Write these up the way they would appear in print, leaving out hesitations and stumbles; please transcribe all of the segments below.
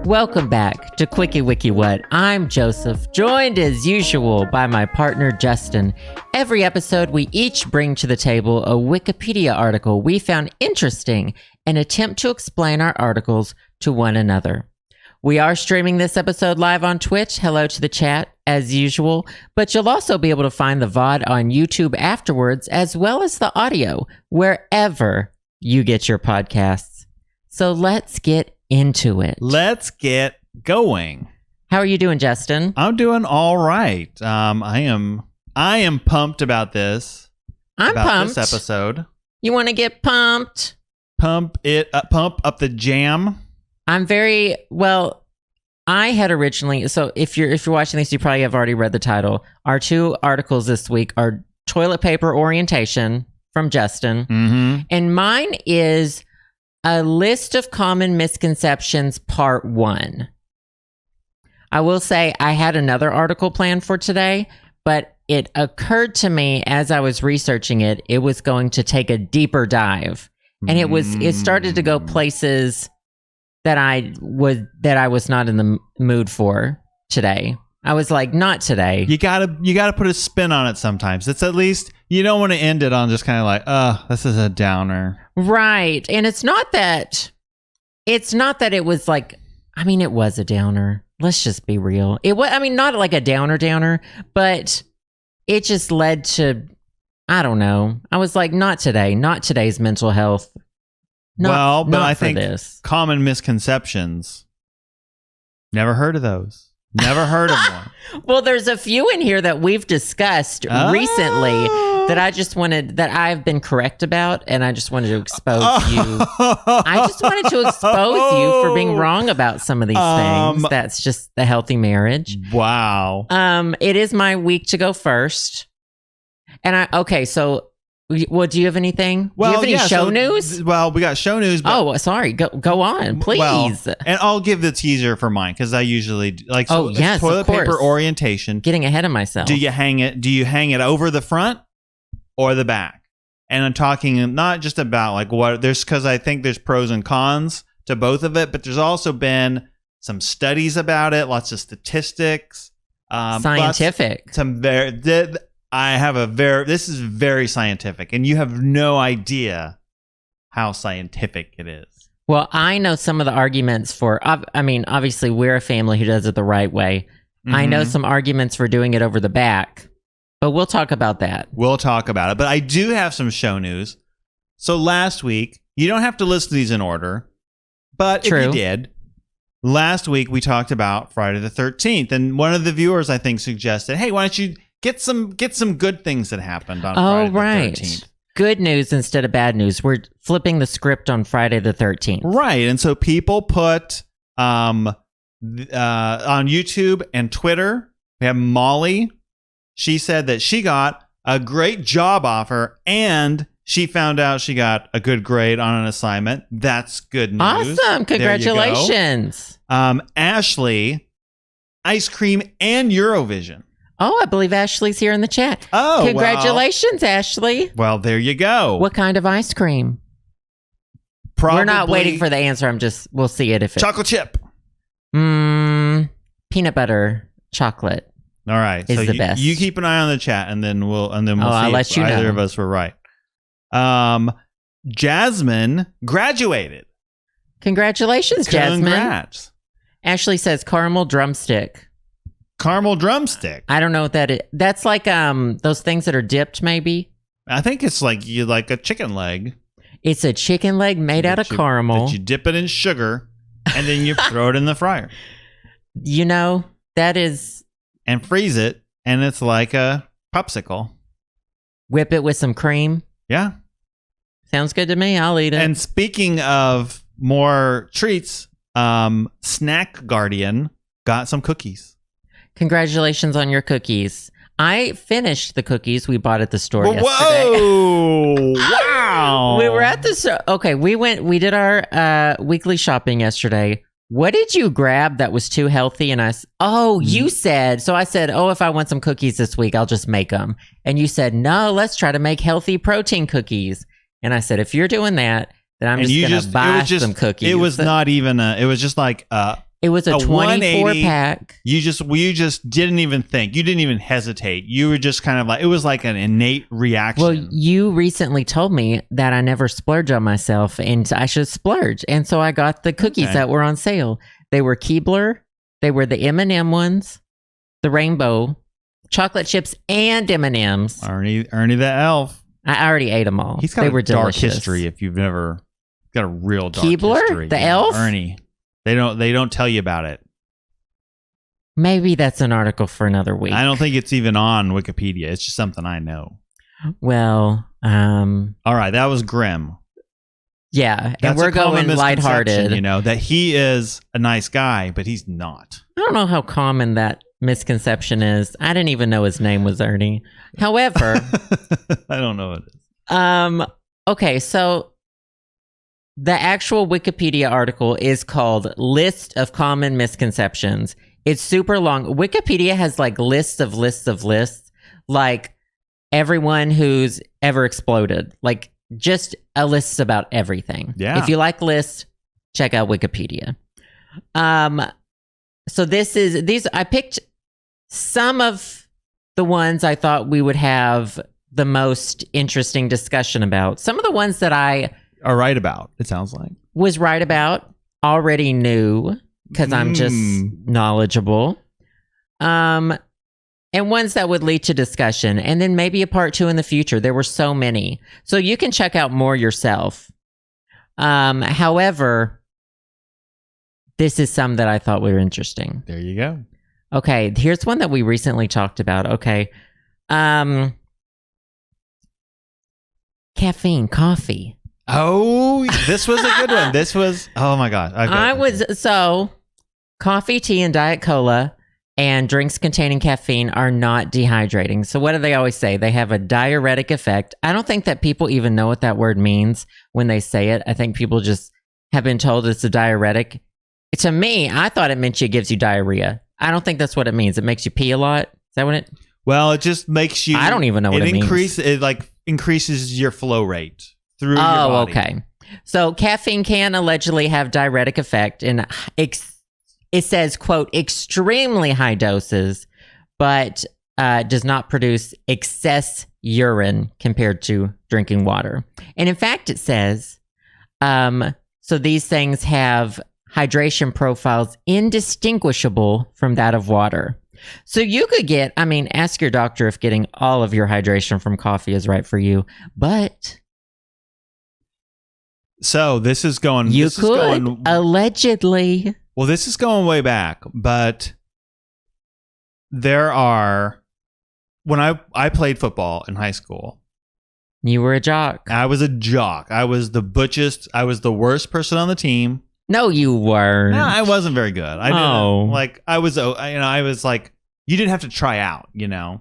Welcome back to Quickie Wiki What. I'm Joseph, joined as usual by my partner Justin. Every episode, we each bring to the table a Wikipedia article we found interesting and attempt to explain our articles to one another. We are streaming this episode live on Twitch. Hello to the chat, as usual. But you'll also be able to find the VOD on YouTube afterwards, as well as the audio, wherever you get your podcasts. So let's get into it. Let's get going. How are you doing, Justin? I'm doing all right. I am pumped about this. I'm pumped. This episode. You want to get pumped? Pump up the jam. I'm very well. I had originally, so if you're watching this, you probably have already read the title. Our two articles this week are toilet paper orientation from Justin, and mine is a list of common misconceptions, part 1. I will say I had another article planned for today, but it occurred to me as I was researching it, it was going to take a deeper dive, and it started to go places that I was not in the mood for today. I was like, not today. You gotta put a spin on it sometimes. It's at least, you don't want to end it on just kind of like, this is a downer. Right. And it's not that it was like, I mean, it was a downer. Let's just be real. It was, I mean, not like a downer, but it just led to, I don't know. I was like, not today, not today's mental health. But I think this. Common misconceptions. Never heard of those. Never heard of one. Well, there's a few in here that we've discussed recently that I've been correct about, and I just wanted to expose you. I just wanted to expose you for being wrong about some of these things. That's just the healthy marriage. Wow. It is my week to go first. And so well, do you have anything? Do you have any show news? Well, we got show news. But, sorry. Go on, please. Well, and I'll give the teaser for mine because I usually like. So yes, toilet paper orientation. Getting ahead of myself. Do you hang it over the front or the back? And I'm talking not just about like what there's, because I think there's pros and cons to both of it, but there's also been some studies about it, lots of statistics, scientific. This is very scientific, and you have no idea how scientific it is. Well, I know some of the arguments for, I mean, obviously we're a family who does it the right way. I know some arguments for doing it over the back, but we'll talk about that. We'll talk about it, but I do have some show news. So last week, you don't have to listen to these in order, but True. If you did, last week we talked about Friday the 13th, and one of the viewers, I think, suggested, hey, why don't you get some good things that happened on Friday the 13th. Good news instead of bad news. We're flipping the script on Friday the 13th. Right. And so people put on YouTube and Twitter, we have Molly. She said that she got a great job offer and she found out she got a good grade on an assignment. That's good news. Awesome. Congratulations. Ashley, ice cream and Eurovision. Oh, I believe Ashley's here in the chat. Oh, congratulations, Ashley. Well, there you go. What kind of ice cream? Probably We're not waiting for the answer. We'll see it if it's chocolate chip. Peanut butter chocolate. All right. Is the best. You keep an eye on the chat and then we'll see I'll let if you either know. of us were right. Jasmine graduated. Congratulations, Jasmine. Congrats. Ashley says caramel drumstick. Caramel drumstick. I don't know what that is. That's like those things that are dipped, maybe. I think it's like a chicken leg. It's a chicken leg made out of caramel. That you dip it in sugar and then you throw it in the fryer. You know, that is. And freeze it, and it's like a popsicle. Whip it with some cream. Yeah. Sounds good to me. I'll eat it. And speaking of more treats, Snack Guardian got some cookies. Congratulations on your cookies. I finished the cookies we bought at the store yesterday. Whoa! Wow! We were at the store. Okay, we did our weekly shopping yesterday. What did you grab that was too healthy? And you said, so I said, if I want some cookies this week, I'll just make them. And you said, no, let's try to make healthy protein cookies. And I said, if you're doing that, then I'm just going to buy some cookies. It was not even it was just like It was a 24 180. pack. You just didn't even think. You didn't even hesitate. You were just kind of like, it was like an innate reaction. Well, you recently told me that I never splurge on myself and I should splurge. And so I got the cookies that were on sale. They were Keebler. They were the M&M ones, the rainbow, chocolate chips, and M&Ms. Ernie the elf. I already ate them all. He's got they a were dark delicious. history if you've never got a real dark Keebler? history. The elf? Ernie. They don't tell you about it. Maybe that's an article for another week. I don't think it's even on Wikipedia. It's just something I know. Well, all right, that was grim. Yeah, That's and we're a common going lighthearted. misconception, you know, that he is a nice guy, but he's not. I don't know how common that misconception is. I didn't even know his name was Ernie. However, I don't know what it is. Okay, so the actual Wikipedia article is called List of Common Misconceptions. It's super long. Wikipedia has like lists of lists, like everyone who's ever exploded. Like just a list about everything. Yeah. If you like lists, check out Wikipedia. So I picked some of the ones I thought we would have the most interesting discussion about. Some of the ones that I Are right about, it sounds like. was right about, already knew, because I'm just knowledgeable. And ones that would lead to discussion, and then maybe a part 2 in the future. There were so many. So you can check out more yourself. However, this is some that I thought were interesting. There you go. Okay, here's one that we recently talked about. Okay. Caffeine, coffee. Oh, this was a good one. This was, oh my God. Okay. Coffee, tea, and Diet Cola and drinks containing caffeine are not dehydrating. So what do they always say? They have a diuretic effect. I don't think that people even know what that word means when they say it. I think people just have been told it's a diuretic. To me, I thought it meant it gives you diarrhea. I don't think that's what it means. It makes you pee a lot. Is that what it? Well, it just makes you. I don't even know what it means. It like increases your flow rate through your body. Okay. So caffeine can allegedly have diuretic effect, and it says, quote, extremely high doses, but does not produce excess urine compared to drinking water. And in fact, it says, so these things have hydration profiles indistinguishable from that of water. So you could ask your doctor if getting all of your hydration from coffee is right for you, but so this is going. Allegedly. Well, this is going way back, but there are. When I played football in high school, you were a jock. I was a jock. I was the butchest. I was the worst person on the team. No, you weren't. No, I wasn't very good. I didn't. Like I was. I was like. You didn't have to try out.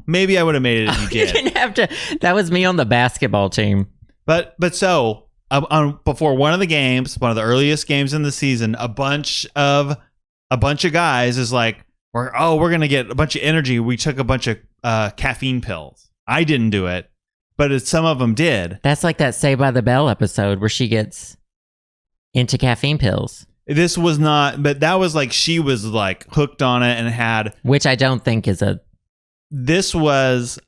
Maybe I would have made it if you did. You didn't have to. That was me on the basketball team. But so. Before one of the games, one of the earliest games in the season, a bunch of guys is like, we're gonna get a bunch of energy. We took a bunch of caffeine pills. I didn't do it, but some of them did. That's like that Saved by the Bell episode where she gets into caffeine pills. This was not, but that was like she was like hooked on it and had, which I don't think is a. This was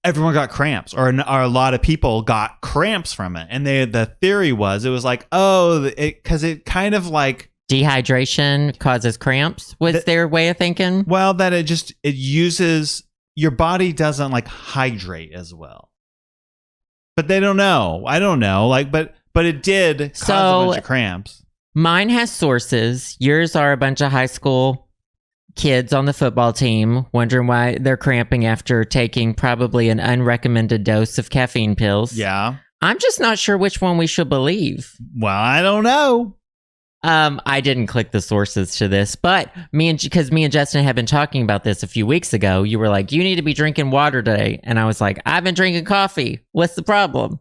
everyone got cramps, or a lot of people got cramps from it, and the theory was it was like because it kind of like dehydration causes cramps. Was their way of thinking? Well, that it uses your body doesn't like hydrate as well, but they don't know. I don't know, but it did cause a bunch of cramps. Mine has sources. Yours are a bunch of high school kids on the football team wondering why they're cramping after taking probably an unrecommended dose of caffeine pills. Yeah. I'm just not sure which one we should believe. Well, I don't know. I didn't click the sources to this, but because me and Justin had been talking about this a few weeks ago, you were like, you need to be drinking water today. And I was like, I've been drinking coffee. What's the problem?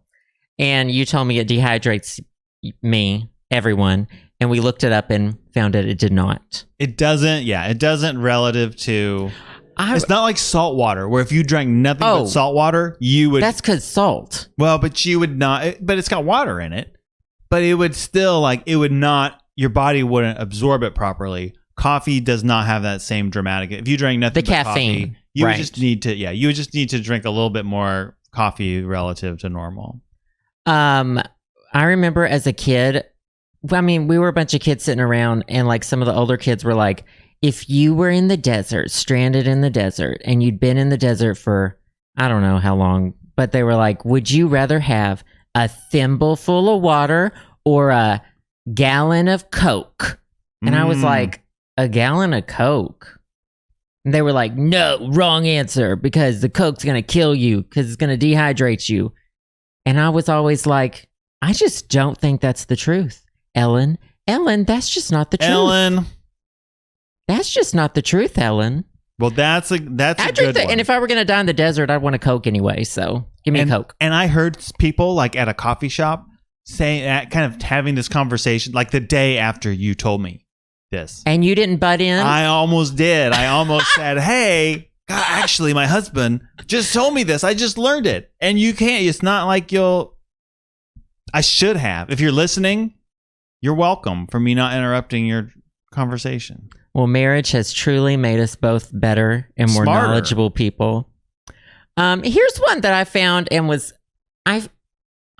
And you told me it dehydrates everyone. And we looked it up and found it did not. It doesn't. Yeah, it doesn't relative to. It's not like salt water, where if you drank nothing but salt water, you would. That's because salt. Well, but you would not. But it's got water in it. But it would still it would not your body wouldn't absorb it properly. Coffee does not have that same dramatic. If you drank nothing The but caffeine, coffee, you right. would just need to. Yeah, you would just need to drink a little bit more coffee relative to normal. I remember as a kid, I mean, we were a bunch of kids sitting around, and like some of the older kids were like, if you were in the desert, stranded in the desert, and you'd been in the desert for, I don't know how long, but they were like, would you rather have a thimble full of water or a gallon of Coke? And I was like, a gallon of Coke? And they were like, no, wrong answer, because the Coke's going to kill you because it's going to dehydrate you. And I was always like, I just don't think that's the truth. Ellen, that's just not the truth. Ellen. That's just not the truth, Ellen. Well, that's a good one. And if I were going to die in the desert, I'd want a Coke anyway. So give me a Coke. And I heard people like at a coffee shop saying that, kind of having this conversation like the day after you told me this. And you didn't butt in? I almost did. I almost said, hey, God, actually, my husband just told me this. I just learned it. And you can't. It's not like I should have. If you're listening, you're welcome for me not interrupting your conversation. Well, marriage has truly made us both better and more Smarter. knowledgeable people. Here's one that I found and I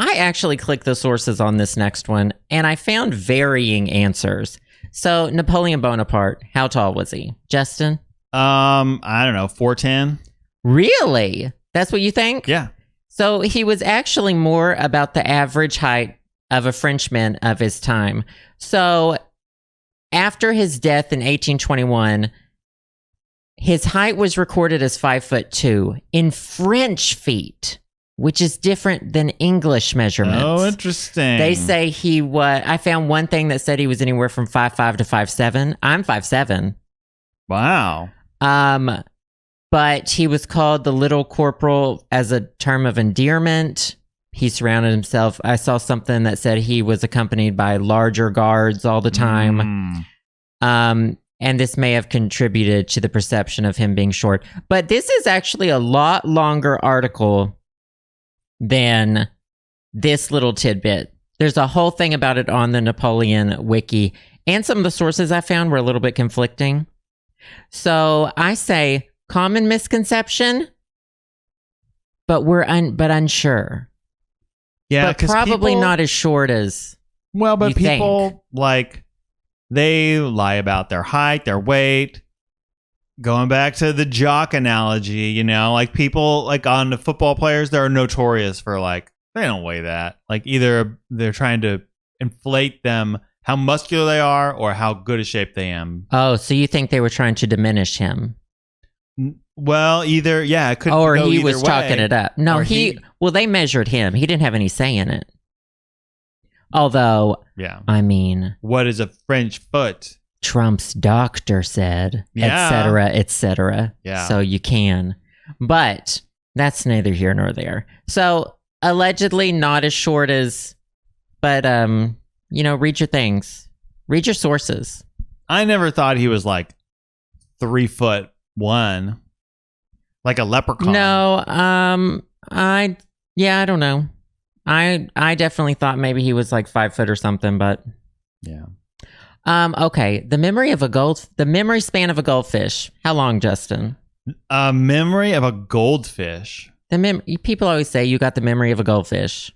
actually clicked the sources on this next one, and I found varying answers. So Napoleon Bonaparte, how tall was he? Justin? I don't know, 4'10". Really? That's what you think? Yeah. So he was actually more about the average height of a Frenchman of his time. So after his death in 1821, his height was recorded as 5'2" in French feet, which is different than English measurements. Oh, interesting. They say I found one thing that said he was anywhere from 5'5" to 5'7". I'm 5'7". Wow. But he was called the Little Corporal as a term of endearment. He surrounded himself. I saw something that said he was accompanied by larger guards all the time. And this may have contributed to the perception of him being short. But this is actually a lot longer article than this little tidbit. There's a whole thing about it on the Napoleon Wiki. And some of the sources I found were a little bit conflicting. So I say common misconception, but unsure. Yeah, but probably not as short as but you people think. like they lie about their height, their weight. Going back to the jock analogy, like people like on the football players, they're notorious for like they don't weigh that. Like either they're trying to inflate them how muscular they are or how good a shape they am. Oh, so you think they were trying to diminish him? Well, either, yeah, it could or go he either was way. talking it up. No, well, they measured him. He didn't have any say in it. Although, yeah, I mean, what is a French foot? Trump's doctor said, Yeah. et cetera, et cetera. Yeah. So you can. But that's neither here nor there. So allegedly not as short as, but, read your things. Read your sources. I never thought he was like 3'1", like a leprechaun. No, I don't know. I definitely thought maybe he was like 5 foot or something, but yeah. Okay. The memory span of a goldfish. How long, Justin? A memory of a goldfish. People always say you got the memory of a goldfish.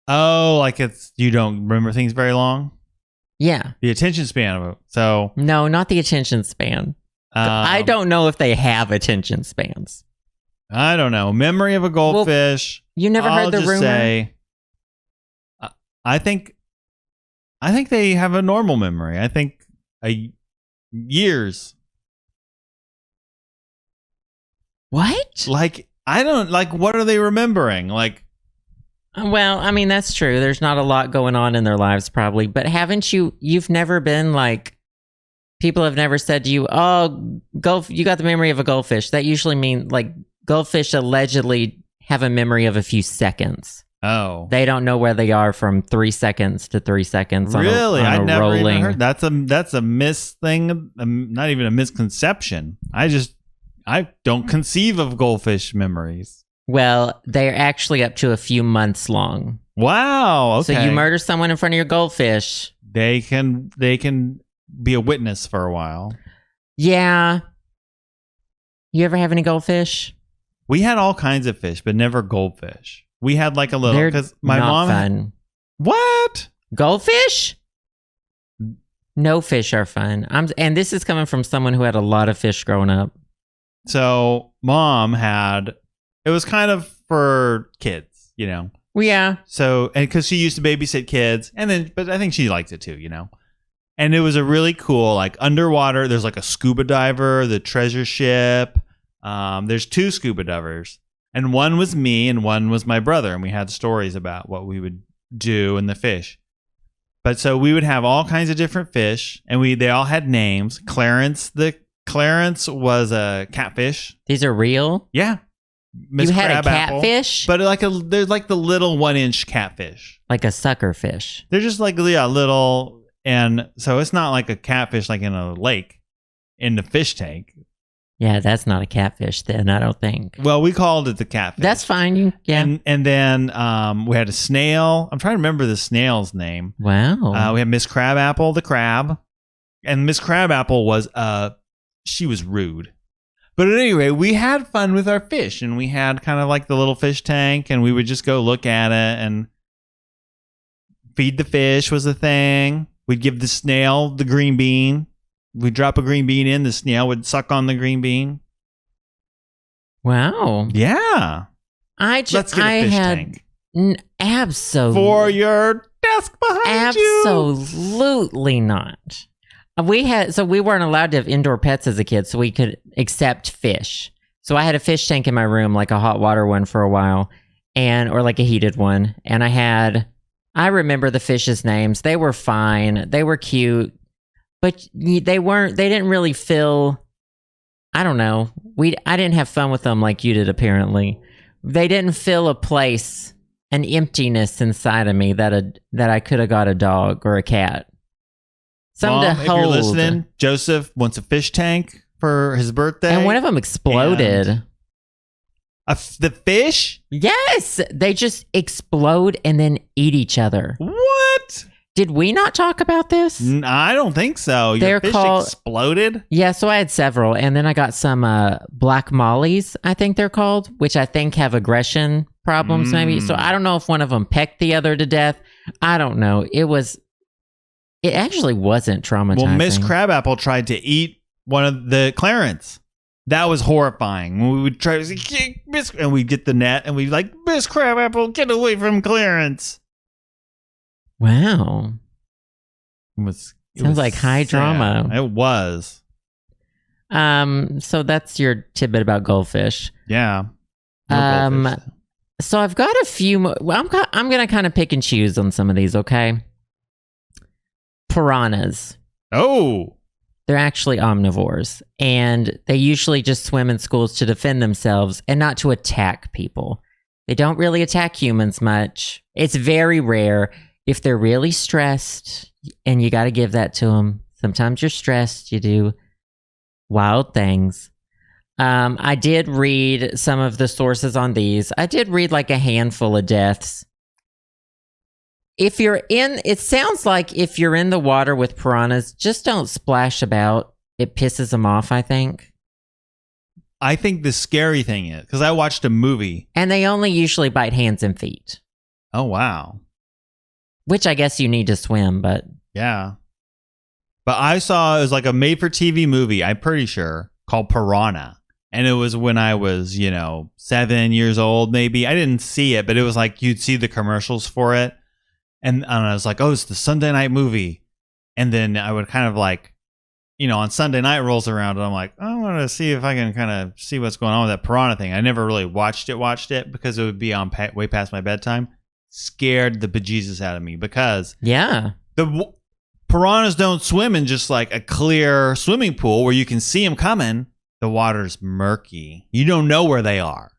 Oh, like you don't remember things very long? Yeah. The attention span of it. So no, not the attention span. I don't know if they have attention spans. I don't know. Memory of a goldfish. Well, you never heard the rumor? Say, I think they have a normal memory. I think years. What? Like I don't like. What are they remembering? Like. Well, I mean, that's true. There's not a lot going on in their lives, probably. But haven't you've never been like, people have never said to you, oh, you got the memory of a goldfish. That usually means like goldfish allegedly have a memory of a few seconds. Oh. They don't know where they are from 3 seconds to 3 seconds. Really? I never rolling. even heard. That's a miss thing. Not even a misconception. I don't conceive of goldfish memories. Well, they're actually up to a few months long. Wow. Okay. So you murder someone in front of your goldfish. They can be a witness for a while. Yeah. You ever have any goldfish? We had all kinds of fish, but never goldfish. We had like a little They're because my not mom. fun. What? Goldfish? No fish are fun. And this is coming from someone who had a lot of fish growing up. So mom had. It was kind of for kids, you know. Well, yeah. So and because she used to babysit kids, but I think she liked it too, you know. And it was a really cool like underwater. There's like a scuba diver, the treasure ship. There's 2 scuba divers, and one was me and one was my brother, and we had stories about what we would do and the fish. But so we would have all kinds of different fish, and they all had names. Clarence was a catfish. These are real? Yeah. You had a catfish? But they're like the little 1-inch catfish. Like a sucker fish. They're just like little, and so it's not like a catfish like in a lake in the fish tank. Yeah, that's not a catfish then, I don't think. Well, we called it the catfish. That's fine. Yeah. And then we had a snail. I'm trying to remember the snail's name. Wow. We had Miss Crabapple, the crab. And Miss Crabapple was, she was rude. But at any rate, we had fun with our fish. And we had kind of like the little fish tank. And we would just go look at it. And feed the fish was a thing. We'd give the snail the green bean. We'd drop a green bean in, the snail would suck on the green bean. Wow. Yeah. Let's get a fish tank. Absolutely. For your desk behind you. Absolutely not. We weren't allowed to have indoor pets as a kid, so we could accept fish. So I had a fish tank in my room, like a hot water one for a while, or like a heated one. And I remember the fish's names. They were fine. They were cute. But they didn't really feel, I don't know. I didn't have fun with them like you did, apparently. They didn't fill a place, an emptiness inside of me that I could have got a dog or a cat. Something Mom, to if hold. you're listening, Joseph wants a fish tank for his birthday. And one of them exploded. The fish? Yes! They just explode and then eat each other. What? Did we not talk about this? I don't think so. Your fish exploded? Yeah, so I had several. And then I got some black mollies, I think they're called, which I think have aggression problems maybe. So I don't know if one of them pecked the other to death. I don't know. It actually wasn't traumatizing. Well, Miss Crabapple tried to eat one of the Clarence. That was horrifying. When we would try to say, and we'd get the net and we'd like, Miss Crabapple, get away from Clarence. Wow. Sounds like high drama. It was. So that's your tidbit about goldfish. Yeah. Goldfish. So I've got a few more. Well, I'm going to kind of pick and choose on some of these, okay? Piranhas. Oh. They're actually omnivores, and they usually just swim in schools to defend themselves and not to attack people. They don't really attack humans much. It's very rare. If they're really stressed, and you got to give that to them, sometimes you're stressed, you do wild things. I did read some of the sources on these. I did read like a handful of deaths. It sounds like if you're in the water with piranhas, just don't splash about. It pisses them off, I think. I think the scary thing is, because I watched a movie. And they only usually bite hands and feet. Oh, wow. Which I guess you need to swim, but... Yeah. But I saw, it was like a made-for-TV movie, I'm pretty sure, called Piranha. And it was when I was, 7 years old, maybe. I didn't see it, but it was like you'd see the commercials for it. And I was like, oh, it's the Sunday night movie. And then I would kind of like, on Sunday night rolls around, and I'm like, I want to see if I can kind of see what's going on with that piranha thing. I never really watched it because it would be on way past my bedtime. Scared the bejesus out of me because the piranhas don't swim in just like a clear swimming pool where you can see them coming. The water's murky. You don't know where they are.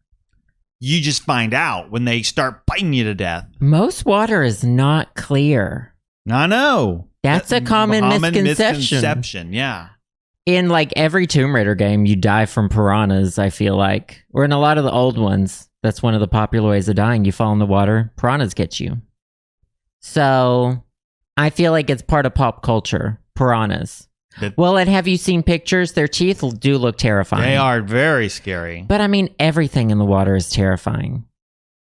You just find out when they start biting you to death. Most water is not clear. I know. That's a common misconception. Yeah. In like every Tomb Raider game, you die from piranhas, I feel like. Or in a lot of the old ones, that's one of the popular ways of dying. You fall in the water, piranhas get you. So I feel like it's part of pop culture. Piranhas. Well, and have you seen pictures? Their teeth do look terrifying. They are very scary. But I mean, everything in the water is terrifying.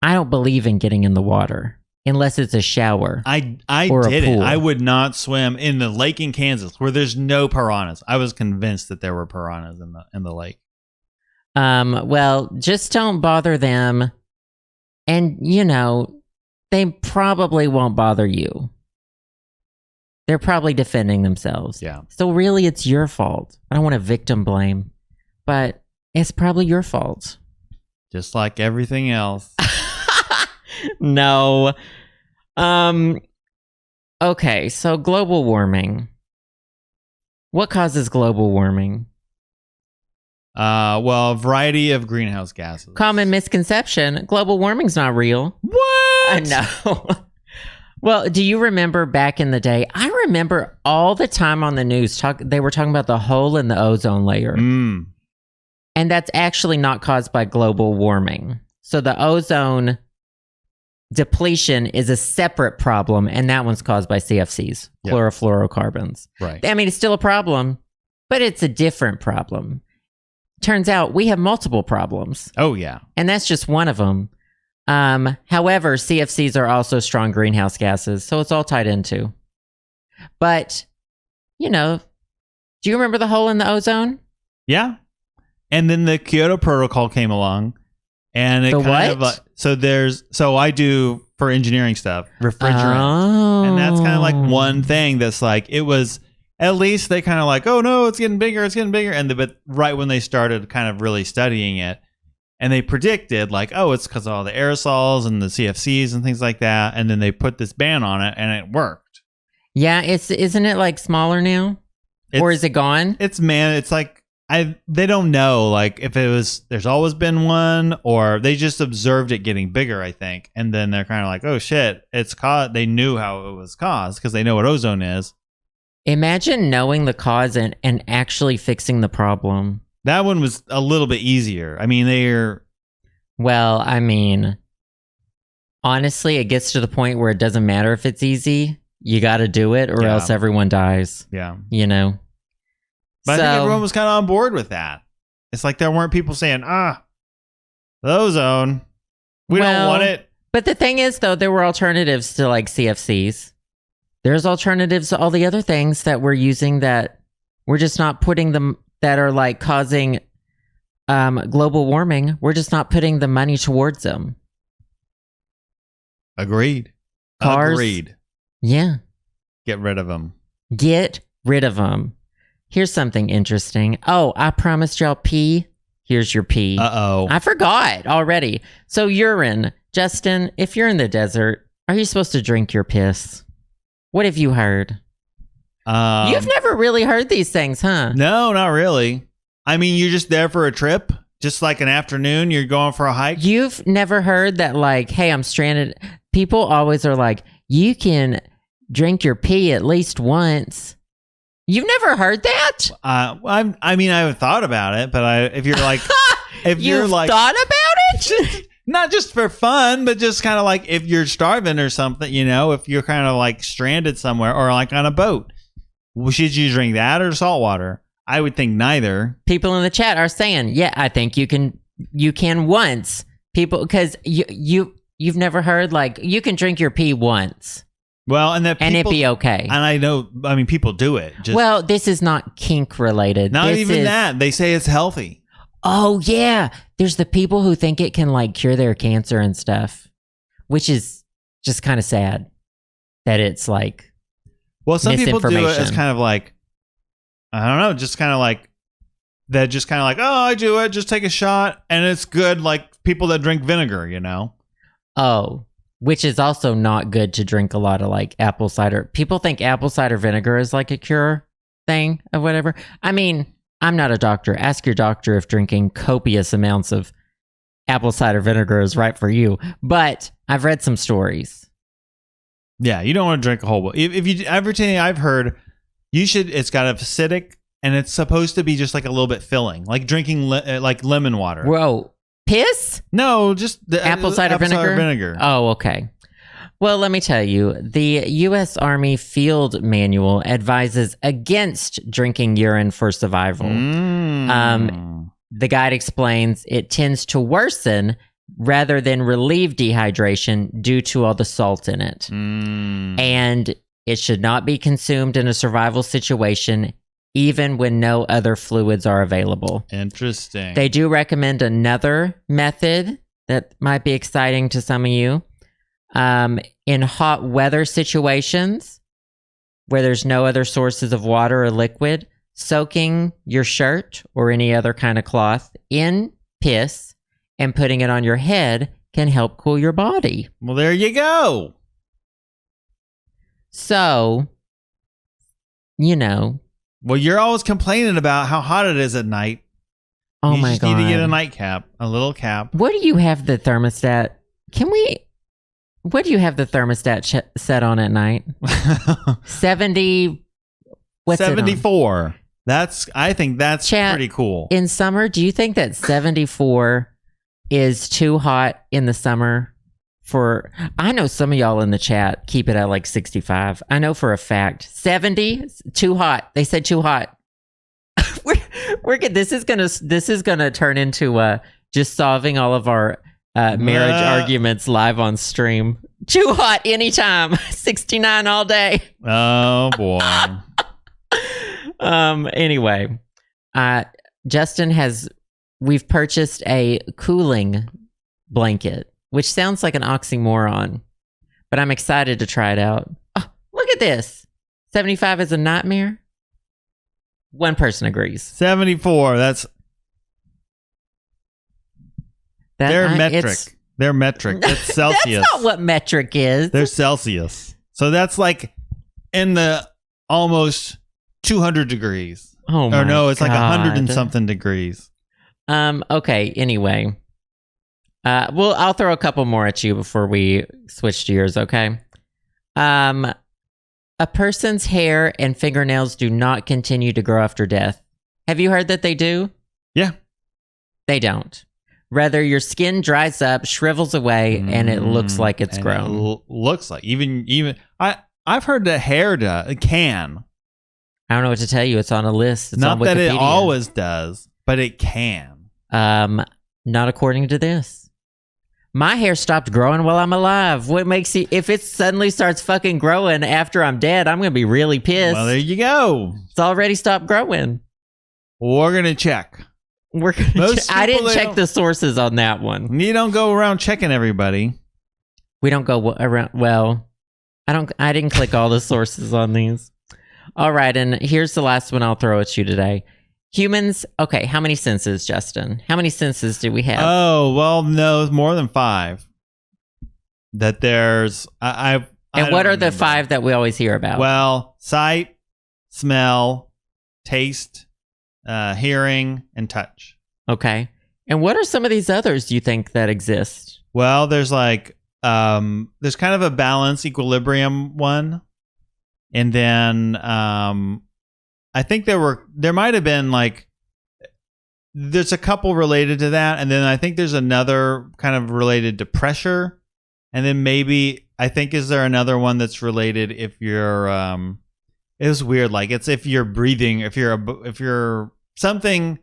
I don't believe in getting in the water unless it's a shower. I didn't. I would not swim in the lake in Kansas where there's no piranhas. I was convinced that there were piranhas in the lake. Well, just don't bother them. And, they probably won't bother you. They're probably defending themselves. Yeah. So really, it's your fault. I don't want to victim blame, but it's probably your fault. Just like everything else. No. Okay, so global warming. What causes global warming? Well, a variety of greenhouse gases. Common misconception: global warming's not real. What? I know. Well, do you remember back in the day? I remember all the time on the news they were talking about the hole in the ozone layer. And that's actually not caused by global warming. So the ozone depletion is a separate problem, and that one's caused by CFCs, chlorofluorocarbons. Right. I mean, it's still a problem, but it's a different problem. Turns out we have multiple problems. Oh, yeah. And that's just one of them. However, CFCs are also strong greenhouse gases, so it's all tied into. But, do you remember the hole in the ozone? Yeah. And then the Kyoto Protocol came along, and it so I do for engineering stuff, refrigerants. Oh. And that's kind of like one thing that's like, it was, at least they kind of like, oh no, it's getting bigger. But right when they started kind of really studying it, and they predicted like, oh, it's because of all the aerosols and the CFCs and things like that. And then they put this ban on it, and it worked. Yeah, isn't it like smaller now? Or is it gone? It's like, they don't know like if it was, there's always been one, or they just observed it getting bigger, I think. And then they're kind of like, oh shit, they knew how it was caused because they know what ozone is. Imagine knowing the cause and actually fixing the problem. That one was a little bit easier. I mean, honestly, it gets to the point where it doesn't matter if it's easy. You got to do it, or else everyone dies. Yeah. I But I think everyone was kind of on board with that. It's like there weren't people saying, the ozone, we don't want it. But the thing is, though, there were alternatives to like CFCs. There's alternatives to all the other things that we're using that we're just not putting them, that are like causing global warming. We're just not putting the money towards them. Agreed. Cars. Agreed. Yeah. Get rid of them. Get rid of them. Here's something interesting. Oh, I promised y'all pee. Here's your pee. Uh-oh. I forgot already. So urine. Justin, if you're in the desert, are you supposed to drink your piss? What have you heard? You've never really heard these things, huh? No, not really. I mean, you're just there for a trip, just like an afternoon. You're going for a hike. You've never heard that, like, hey, I'm stranded. People always are like, you can drink your pee at least once. You've never heard that? I mean, I haven't thought about it, but if you're like, you've thought about it? Not just for fun, but just kind of like if you're starving or something, if you're kind of like stranded somewhere or like on a boat, should you drink that or salt water? I would think neither. People in the chat are saying, yeah, I think you can once. People, because you've never heard like you can drink your pee once. Well, and it'd be okay. And I know, I mean, people do it. Well, this is not kink related. Not even that. They say it's healthy. Oh, yeah. There's the people who think it can like cure their cancer and stuff, which is just kind of sad that it's like, well, some people do it as kind of like, I don't know, just kind of like, they're just kind of like, oh, I do it, just take a shot. And it's good, like people that drink vinegar, Oh, which is also not good to drink a lot of like apple cider. People think apple cider vinegar is like a cure thing or whatever. I mean, I'm not a doctor. Ask your doctor if drinking copious amounts of apple cider vinegar is right for you. But I've read some stories. Yeah, you don't want to drink a whole. If you everything I've heard, you should. It's got acidic, and it's supposed to be just like a little bit filling, like drinking like lemon water. Whoa, piss? No, just the apple cider vinegar. Vinegar. Oh, okay. Well, let me tell you, the U.S. Army Field Manual advises against drinking urine for survival. The guide explains it tends to worsen rather than relieve dehydration due to all the salt in it. And it should not be consumed in a survival situation, even when no other fluids are available. Interesting. They do recommend another method that might be exciting to some of you. In hot weather situations where there's no other sources of water or liquid, soaking your shirt or any other kind of cloth in piss and putting it on your head can help cool your body. Well, there you go. So, Well, you're always complaining about how hot it is at night. Oh you my just God. need to get a nightcap, a little cap. What do you have the thermostat? What do you have the thermostat set on at night? 70. What's 74. I think that's Chat, pretty cool. In summer, do you think that 74 is too hot in the summer? I know some of y'all in the chat keep it at like 65. I know for a fact. 70, too hot. They said too hot. We're good. This is gonna turn into just solving all of our marriage arguments live on stream. Too hot anytime. 69 all day. Oh boy. Anyway, we've purchased a cooling blanket, which sounds like an oxymoron, but I'm excited to try it out. Oh, look at this. 75 is a nightmare. One person agrees. 74. They're metric. They're metric. That's Celsius. That's not what metric is. They're Celsius. So that's like in the almost 200 degrees. Oh my Or no, it's like God. 100 and something degrees. Okay, anyway. I'll throw a couple more at you before we switch gears, okay? A person's hair and fingernails do not continue to grow after death. Have you heard that they do? Yeah. They don't. Rather, your skin dries up, shrivels away, and it looks like it's grown. It looks like even I've heard that hair can. I don't know what to tell you. It's on a list. It's Not on that Wikipedia. it always does, but it can. Not according to this. My hair stopped growing while I'm alive. What makes you? If it suddenly starts fucking growing after I'm dead, I'm gonna be really pissed. Well, there you go. It's already stopped growing. We're gonna check. I didn't check the sources on that one. You don't go around checking everybody. We don't go around. Well, I didn't click all the sources on these. All right, and here's the last one I'll throw at you today. Humans. Okay, how many senses, Justin? How many senses do we have? Oh well, no, more than 5. That there's. And what are the 5 that we always hear about? Well, sight, smell, taste, hearing, and touch. Okay. And what are some of these others you think that exist? Well, there's like there's kind of a balance, equilibrium one, and then I think there might have been like there's a couple related to that, and then I think there's another kind of related to pressure, and then maybe I think is there another one that's related if you're it was weird, like it's if you're breathing, if you're something,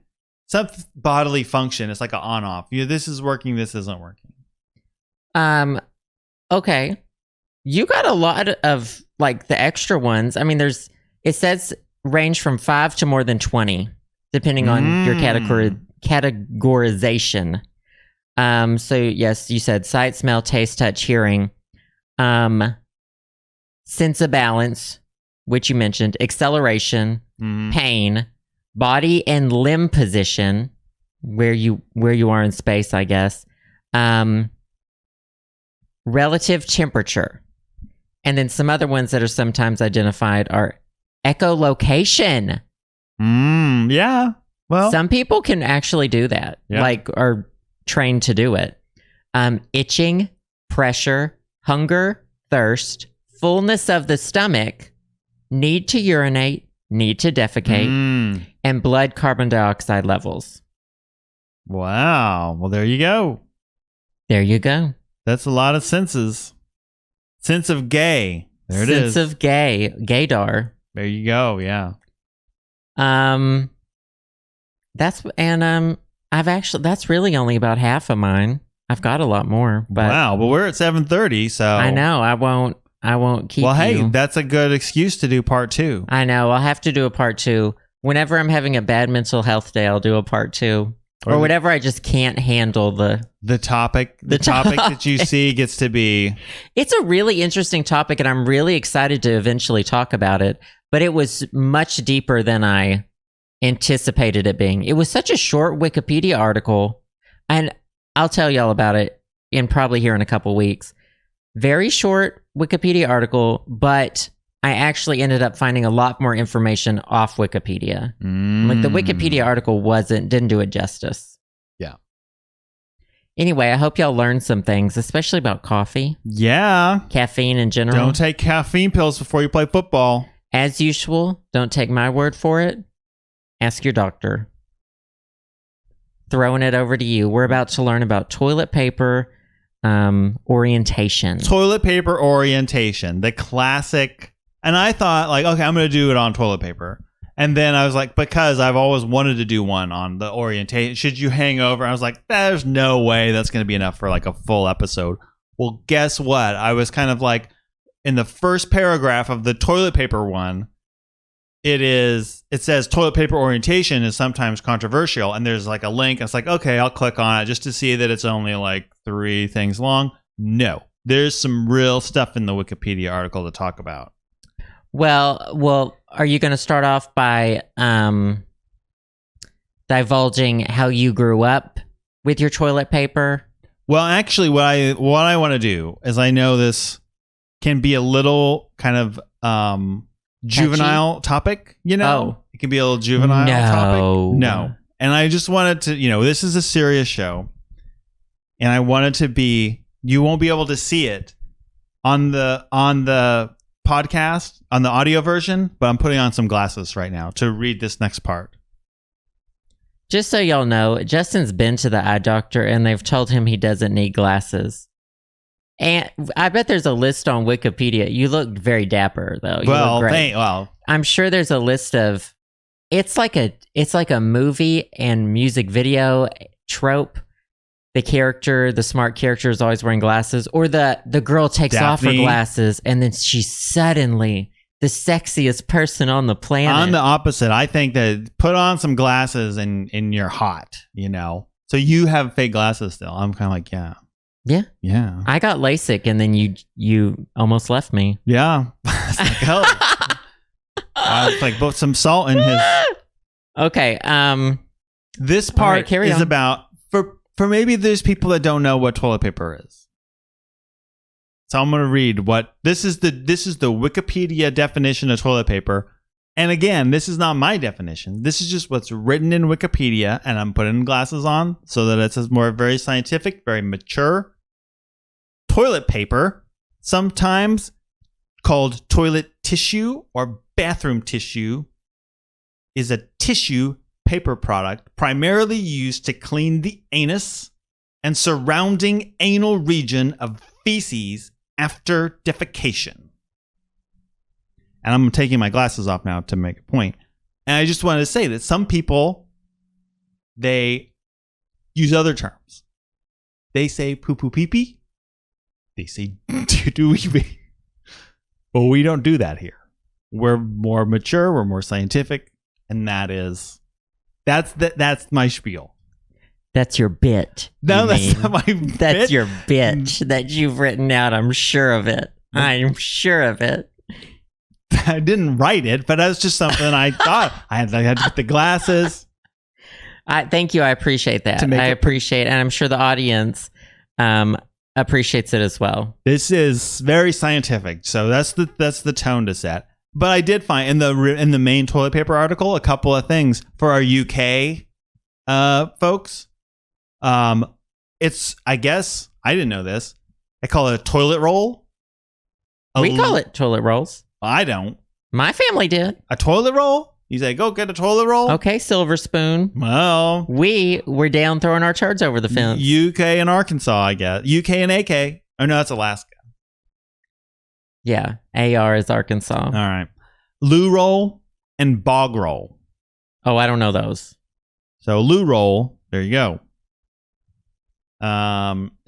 some bodily function, it's like an on-off. This is working, this isn't working. Okay. You got a lot of like the extra ones. I mean, it says range from 5 to more than 20, depending on your categorization. So yes, you said sight, smell, taste, touch, hearing, sense of balance, which you mentioned, acceleration, pain, body and limb position, where you are in space, I guess, relative temperature, and then some other ones that are sometimes identified are echolocation. Yeah. Well, some people can actually do that, like are trained to do it. Itching, pressure, hunger, thirst, fullness of the stomach, need to urinate, need to defecate, and blood carbon dioxide levels. Wow. Well, there you go. There you go. That's a lot of senses. Sense of gay. There it is. Sense of gay. Gaydar. There you go. Yeah. That's really only about half of mine. I've got a lot more, but wow, but we're at 7:30, so I know I won't keep well, hey, you. that's a good excuse to do part 2. I know I'll have to do a part 2. Whenever I'm having a bad mental health day, I'll do a part 2. Or whatever I just can't handle the topic. The topic that you see gets to be. It's a really interesting topic, and I'm really excited to eventually talk about it. But it was much deeper than I anticipated it being. It was such a short Wikipedia article, and I'll tell y'all about it probably here in a couple weeks. Very short Wikipedia article, but I actually ended up finding a lot more information off Wikipedia. Like the Wikipedia article didn't do it justice. Yeah. Anyway, I hope y'all learned some things, especially about coffee. Yeah. Caffeine in general. Don't take caffeine pills before you play football. As usual, don't take my word for it. Ask your doctor. Throwing it over to you. We're about to learn about toilet paper orientation. Toilet paper orientation. The classic. And I thought, like, okay, I'm going to do it on toilet paper. And then I was like, because I've always wanted to do one on the orientation. Should you hang over? I was like, there's no way that's going to be enough for like a full episode. Well, guess what? I was kind of like, in the first paragraph of the toilet paper one, it says toilet paper orientation is sometimes controversial, and there's like a link. It's like, okay, I'll click on it just to see that it's only like 3 things long. No, there's some real stuff in the Wikipedia article to talk about. Well, are you going to start off by divulging how you grew up with your toilet paper? Well, actually, what I want to do is, I know this can be a little kind of juvenile topic, you know? Oh. It can be a little juvenile topic. No. And I just wanted to, this is a serious show. And I wanted to be, you won't be able to see it on the podcast, on the audio version, but I'm putting on some glasses right now to read this next part. Just so y'all know, Justin's been to the eye doctor and they've told him he doesn't need glasses. And I bet there's a list on Wikipedia. You look very dapper, though. I'm sure there's a list of. It's like a movie and music video trope. The smart character is always wearing glasses, or the girl takes Daphne. off her glasses and then she's suddenly the sexiest person on the planet. I'm the opposite. I think that put on some glasses and you're hot. So you have fake glasses still. I'm kind of like, yeah. Yeah. I got LASIK and then you almost left me. Yeah. It's like, oh. I was like, put some salt in his. Okay. This part carry is on. about for maybe there's people that don't know what toilet paper is. So I'm going to read what this is the Wikipedia definition of toilet paper. And again, this is not my definition. This is just what's written in Wikipedia, and I'm putting glasses on so that it's very scientific, very mature. Toilet paper, sometimes called toilet tissue or bathroom tissue, is a tissue paper product primarily used to clean the anus and surrounding anal region of feces after defecation. And I'm taking my glasses off now to make a point. And I just wanted to say that some people, they use other terms. They say poo-poo pee-pee. They say doo-doo-wee-wee. But we don't do that here. We're more mature. We're more scientific. And that's my spiel. That's your bit. No, that's not my bit. That's your bit that you've written out. I'm sure of it. I'm sure of it. I didn't write it, but that's just something I thought. I had to get the glasses. Thank you. I appreciate that. And I'm sure the audience appreciates it as well. This is very scientific, so that's the tone to set. But I did find in the main toilet paper article a couple of things for our UK folks. It's, I guess I didn't know this. I call it a toilet roll. We call it toilet rolls. I don't. My family did. A toilet roll? You say, go get a toilet roll? Okay, silver spoon. Well, we were down throwing our turds over the fence. UK and Arkansas, I guess. UK and AK. Oh, no, that's Alaska. Yeah. AR is Arkansas. All right. Loo roll and bog roll. Oh, I don't know those. So loo roll, there you go.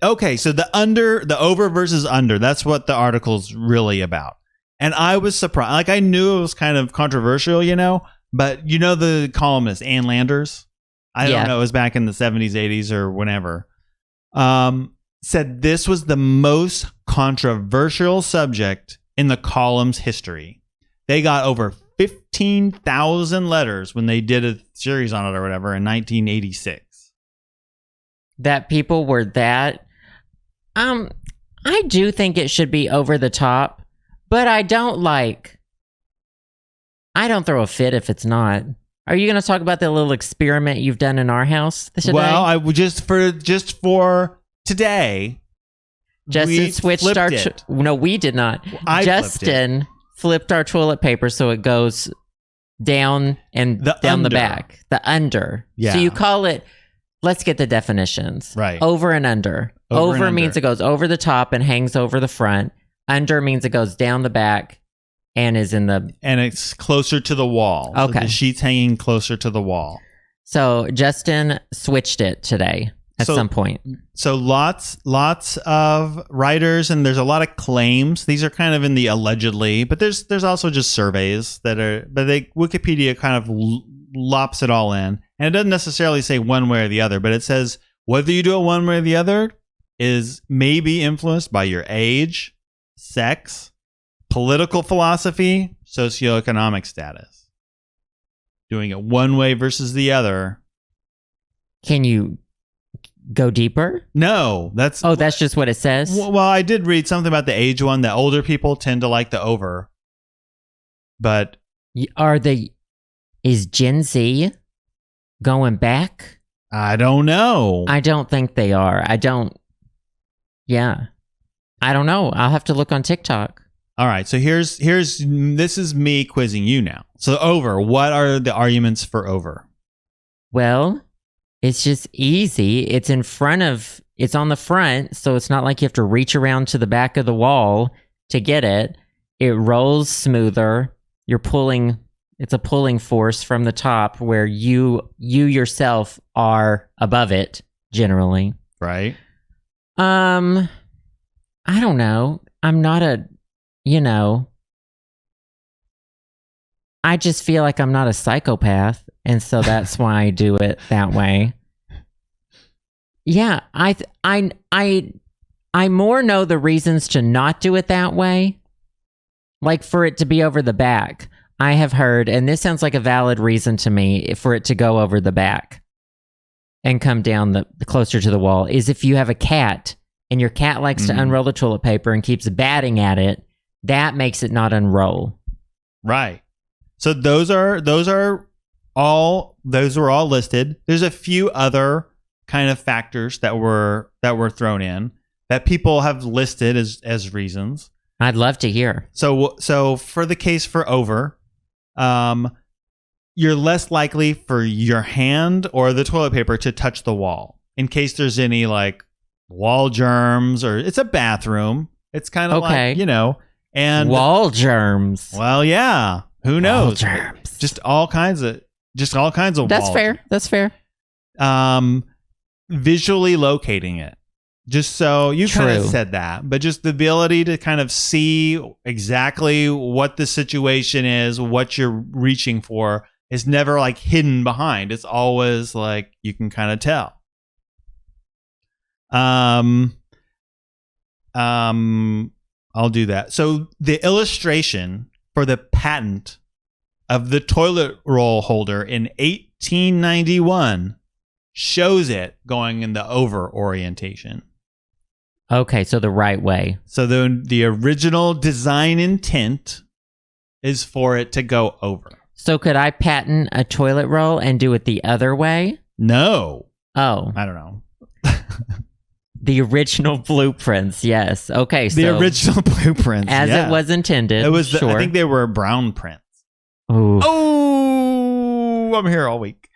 Okay, so the over versus under, that's what the article's really about. And I was surprised. Like, I knew it was kind of controversial, but the columnist, Ann Landers? I don't know, it was back in the 70s, 80s, or whenever. Said this was the most controversial subject in the column's history. They got over 15,000 letters when they did a series on it or whatever in 1986. That people were that. I do think it should be over the top, but I don't throw a fit if it's not. Are you going to talk about the little experiment you've done in our house today? Well, I would just for today. Justin switched our. No, we did not. Justin flipped our toilet paper so it goes down and down the back. The under. Yeah. So you call it. Let's get the definitions. Right. Over and under. Over means it goes over the top and hangs over the front. Under means it goes down the back and is in the... And it's closer to the wall. Okay. So the sheet's hanging closer to the wall. So Justin switched it today at some point. So lots of writers, and there's a lot of claims. These are kind of in the allegedly, but there's also just surveys that are... But Wikipedia kind of lops it all in. And it doesn't necessarily say one way or the other, but it says whether you do it one way or the other is maybe influenced by your age, sex, political philosophy, socioeconomic status. Doing it one way versus the other. Can you go deeper? No, that's just what it says? Well, I did read something about the age one, that older people tend to like the over. But is Gen Z going back? I don't know. I don't think they are. I don't know. I'll have to look on TikTok. All right. So this is me quizzing you now. So over, what are the arguments for over? Well, it's just easy. It's on the front, so it's not like you have to reach around to the back of the wall to get it. It rolls smoother. It's a pulling force from the top where you yourself are above it, generally. Right. I don't know. I'm not I just feel like I'm not a psychopath, and so that's why I do it that way. Yeah, I more know the reasons to not do it that way. Like for it to be over the back. I have heard, and this sounds like a valid reason to me, for it to go over the back and come down the closer to the wall, is if you have a cat and your cat likes to unroll the toilet paper and keeps batting at it, that makes it not unroll. Right. So those were all listed. There's a few other kind of factors that were thrown in that people have listed as reasons. I'd love to hear. So for the case for over, you're less likely for your hand or the toilet paper to touch the wall in case there's any like wall germs, or it's a bathroom. It's kind of like, and wall germs. Well, yeah. Who knows? Wall germs. Just all kinds of That's wall fair. That's fair. Visually locating it. Just so you kind of said that, but just the ability to kind of see exactly what the situation is, what you're reaching for, is never like hidden behind. It's always like you can kind of tell. I'll do that. So the illustration for the patent of the toilet roll holder in 1891 shows it going in the over orientation. Okay, so the right way. So the original design intent is for it to go over. So could I patent a toilet roll and do it the other way? No. Oh. I don't know. The original blueprints, yes. Okay, so the original blueprints, as it was intended. It was. Sure. I think they were brown prints. Ooh. Oh, I'm here all week.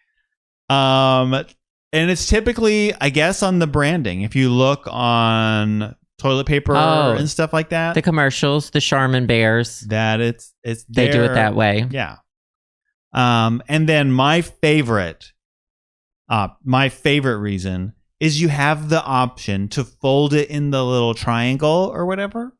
And it's typically, I guess, on the branding. If you look on toilet paper Oh, and stuff like that. The commercials, the Charmin bears. That it's They do it that way. Yeah. And then my favorite reason is you have the option to fold it in the little triangle or whatever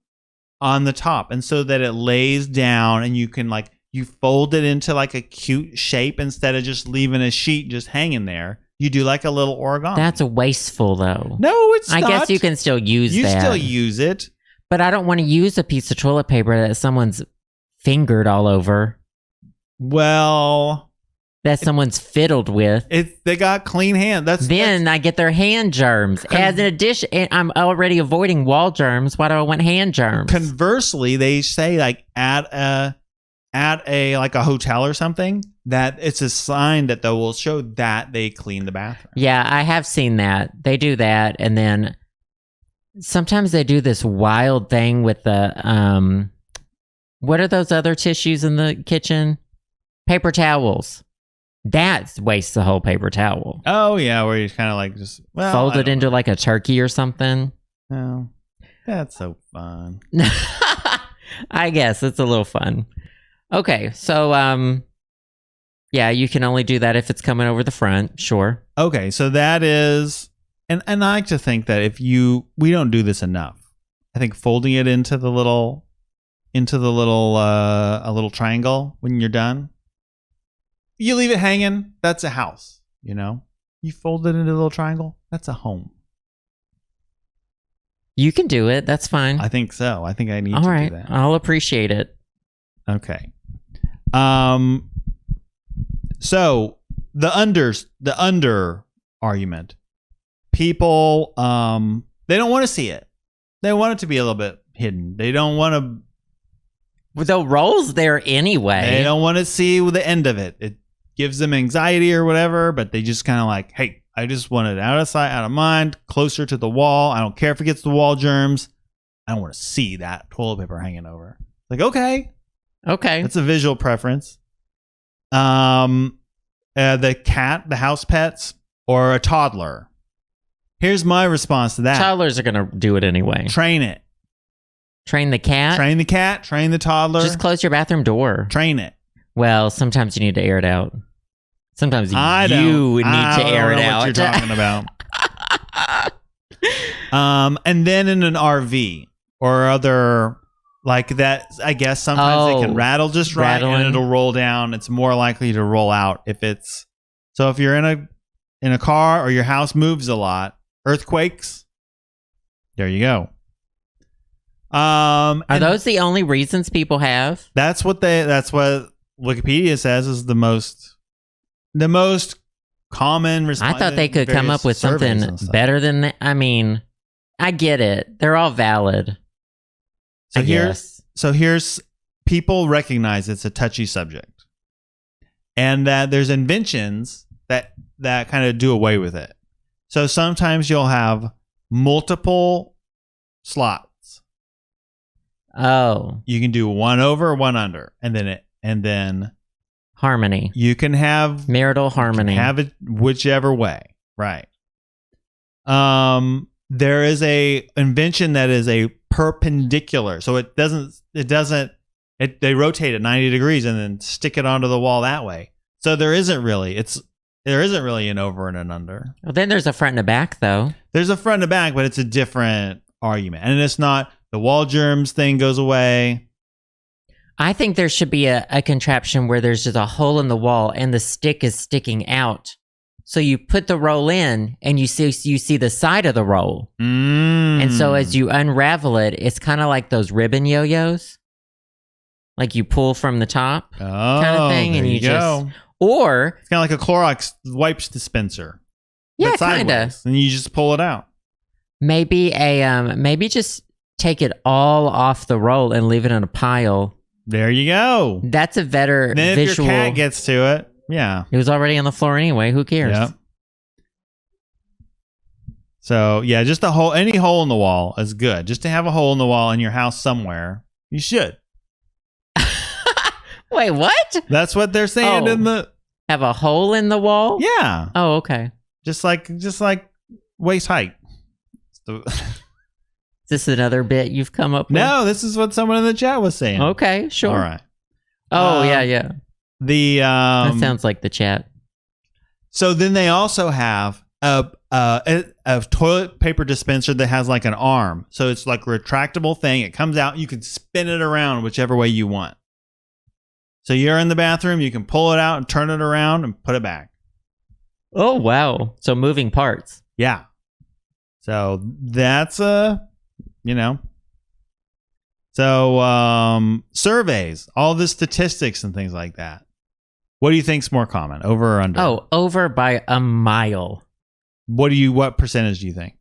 on the top, and so that it lays down, and you can you fold it into like a cute shape instead of just leaving a sheet just hanging there. You do like a little origami. That's wasteful, though. No, it's not. I guess you can still use that. You still use it. But I don't want to use a piece of toilet paper that someone's fingered all over. Well, that someone's fiddled with. They got clean hands. I get their hand germs. As an addition, I'm already avoiding wall germs. Why do I want hand germs? Conversely, they say at a hotel or something, that it's a sign that they will show that they clean the bathroom. Yeah, I have seen that. They do that, and then sometimes they do this wild thing with the what are those other tissues in the kitchen? Paper towels. That wastes the whole paper towel. Oh yeah, where you kind of just fold it into like a turkey or something. Oh, that's so fun. I guess it's a little fun. Okay, so yeah, you can only do that if it's coming over the front. Sure. Okay, so that is, and I like to think that we don't do this enough. I think folding it into a little triangle when you're done. You leave it hanging. That's a house. You fold it into a little triangle. That's a home. You can do it. That's fine. I think so. I think I need to do that. I'll appreciate it. Okay. So the under argument. People they don't want to see it. They want it to be a little bit hidden. They don't want to. The roll's there anyway. They don't want to see the end of it. It gives them anxiety or whatever, but they just kind of hey, I just want it out of sight, out of mind, closer to the wall. I don't care if it gets the wall germs. I don't want to see that toilet paper hanging over. Okay. That's a visual preference. The cat, the house pets, or a toddler. Here's my response to that. Toddlers are going to do it anyway. Train it. Train the cat? Train the cat. Train the toddler. Just close your bathroom door. Train it. Well, sometimes you need to air it out. Sometimes you need to air it out. What you're talking about. And then in an RV or other that, I guess sometimes they can rattle just right and it'll roll down. It's more likely to roll out if you're in a car or your house moves a lot, earthquakes. There you go. Are those the only reasons people have? That's what Wikipedia says is the most common response. I thought they could come up with something better than that. I mean, I get it. They're all valid. So here's people recognize it's a touchy subject, and that there's inventions that kind of do away with it. So sometimes you'll have multiple slots. Oh, you can do one over, one under, and then harmony. You can have marital harmony. Have it whichever way, right? There is a invention that is a perpendicular, so they rotate it 90 degrees and then stick it onto the wall that way. So there isn't really an over and an under. Well, then there's a front and a back, though. There's a front and a back, but it's a different argument, and it's not the wall germs thing goes away. I think there should be a contraption where there's just a hole in the wall and the stick is sticking out. So you put the roll in and you see the side of the roll. And so as you unravel it, it's kind of like those ribbon yo-yos. Like you pull from the top kind of thing. And you go. Or it's kind of like a Clorox wipes dispenser. Yeah, kind of. And you just pull it out. Maybe just take it all off the roll and leave it in a pile. There you go. That's a better then visual. If your cat gets to it, yeah. It was already on the floor anyway. Who cares? Yep. So, yeah, just any hole in the wall is good. Just to have a hole in the wall in your house somewhere, you should. Wait, what? That's what they're saying in the... Have a hole in the wall? Yeah. Oh, okay. Just like waist height. It's this another bit you've come up with? No, this is what someone in the chat was saying. Okay, sure. All right. Oh, yeah. The That sounds like the chat. So then they also have a toilet paper dispenser that has like an arm. So it's like a retractable thing. It comes out. You can spin it around whichever way you want. So you're in the bathroom. You can pull it out and turn it around and put it back. Oh, wow. So moving parts. Yeah. So that's So surveys, all the statistics and things like that. What do you think's more common, over or under? Oh, over by a mile. What percentage do you think?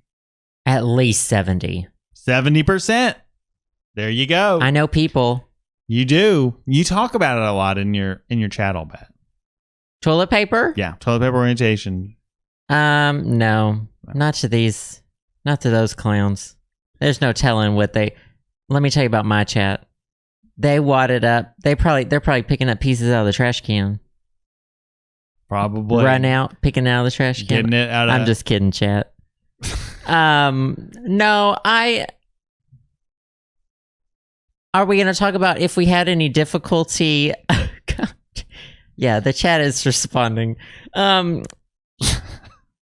At least 70. 70%. There you go. I know people. You do. You talk about it a lot in your chat, I'll bet. Toilet paper? Yeah, toilet paper orientation. No. Not to those clowns. There's no telling what they. Let me tell you about my chat. They wad it up. They're probably picking up pieces out of the trash can. Probably. Run out, picking it out of the trash can. Getting it out of. I'm just kidding, chat. No, Are we going to talk about if we had any difficulty? God. Yeah, the chat is responding. I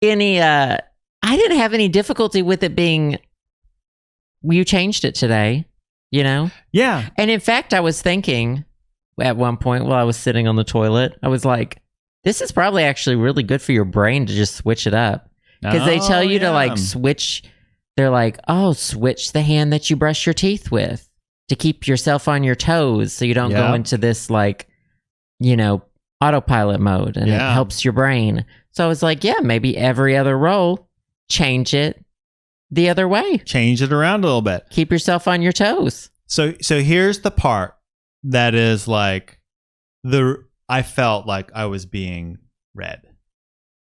didn't have any difficulty with it being. You changed it today, Yeah. And in fact, I was thinking at one point while I was sitting on the toilet, I was like, this is probably actually really good for your brain to just switch it up. Because they tell you to like switch. They're like, switch the hand that you brush your teeth with to keep yourself on your toes so you don't go into this like, autopilot mode, and it helps your brain. So I was like, maybe every other roll, change it the other way. Change it around a little bit. Keep yourself on your toes. So here's the part that is like I felt like I was being read.